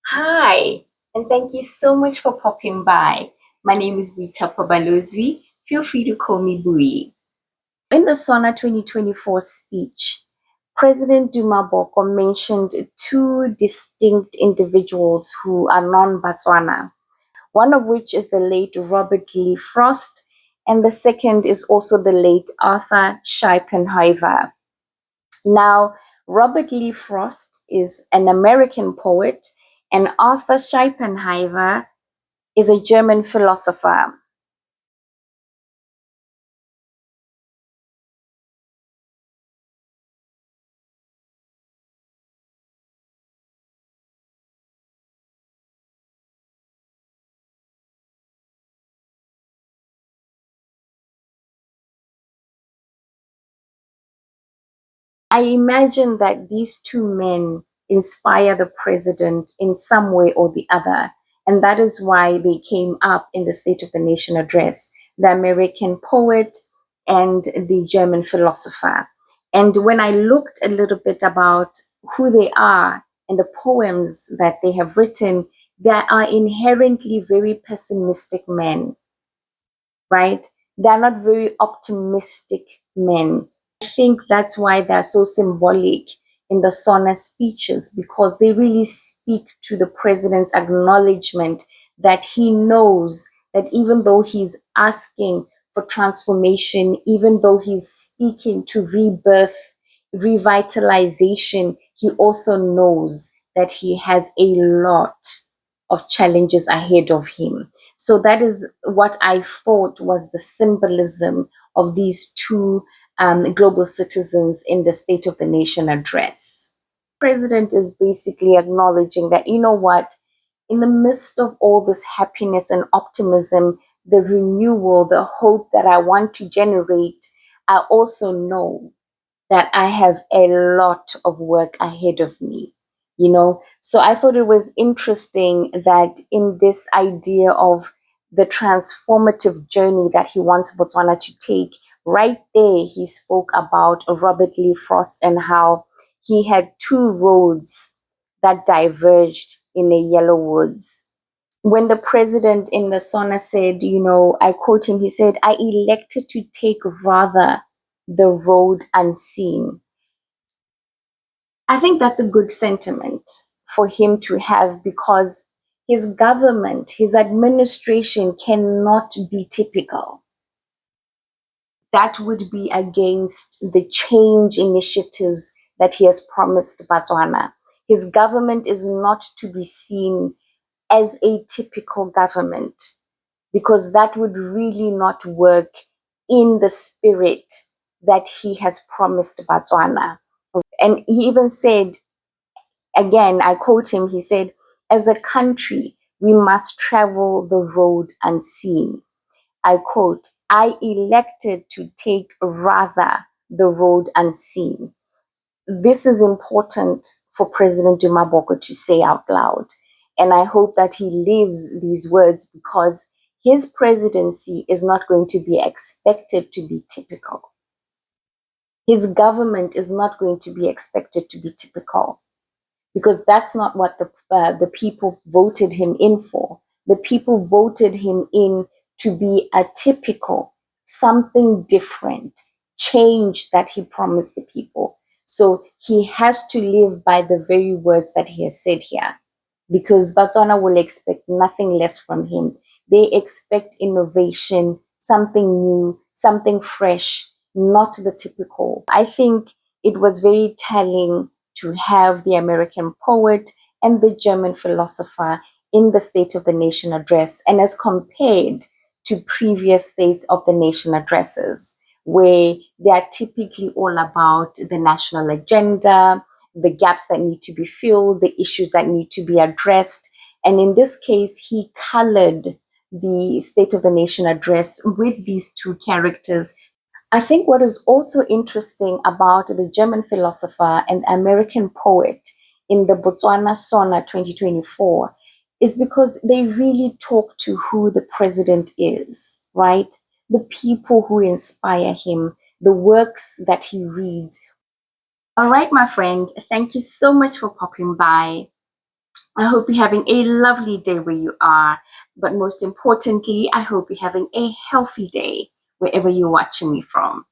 Hi, and thank you so much for popping by. My name is Vita Pobalozwi. Feel free to call me Bui. In the SONA 2024 speech, President Duma Boko mentioned two distinct individuals who are non-Botswana, one of which is the late Robert Lee Frost, and the second is also the late Arthur Schopenhauer. Now, Robert Lee Frost is an American poet, and Arthur Schopenhauer is a German philosopher. I imagine that these two men inspire the president in some way or the other. And that is why they came up in the State of the Nation address, the American poet and the German philosopher. And when I looked a little bit about who they are and the poems that they have written, they are inherently very pessimistic men, right? They're not very optimistic men. I think that's why they're so symbolic in the SONA speeches, because they really speak to the president's acknowledgement that he knows that even though he's asking for transformation, even though he's speaking to rebirth, revitalization, he also knows that he has a lot of challenges ahead of him. So that is what I thought was the symbolism of these two global citizens in the State of the Nation address. President is basically acknowledging that, you know what, in the midst of all this happiness and optimism, the renewal, the hope that I want to generate, I also know that I have a lot of work ahead of me, you know? So I thought it was interesting that in this idea of the transformative journey that he wants Botswana to take, right there he spoke about Robert Lee Frost and how he had two roads that diverged in the yellow woods. When the president in the SONA said, you know, I quote him, he said, I elected to take rather the road unseen. I think that's a good sentiment for him to have, because his government, his administration cannot be typical. That would be against the change initiatives that he has promised Botswana. His government is not to be seen as a typical government, because that would really not work in the spirit that he has promised Botswana. And he even said, again, I quote him, he said, as a country, we must travel the road unseen. I quote, I elected to take rather the road unseen. This is important for President Duma Boko to say out loud. And I hope that he lives these words, because his presidency is not going to be expected to be typical. His government is not going to be expected to be typical, because that's not what the people voted him in for. The people voted him in to be atypical, something different, change that he promised the people. So he has to live by the very words that he has said here, because Botswana will expect nothing less from him. They expect innovation, something new, something fresh, not the typical. I think it was very telling to have the American poet and the German philosopher in the State of the Nation address, and as compared to previous State of the Nation addresses, where they are typically all about the national agenda, the gaps that need to be filled, the issues that need to be addressed. And in this case, he colored the State of the Nation address with these two characters. I think what is also interesting about the German philosopher and American poet in the Botswana SONA 2024 is because they really talk to who the president is, right? The people who inspire him, the works that he reads. All right, my friend, thank you so much for popping by. I hope you're having a lovely day where you are. But most importantly, I hope you're having a healthy day wherever you're watching me from.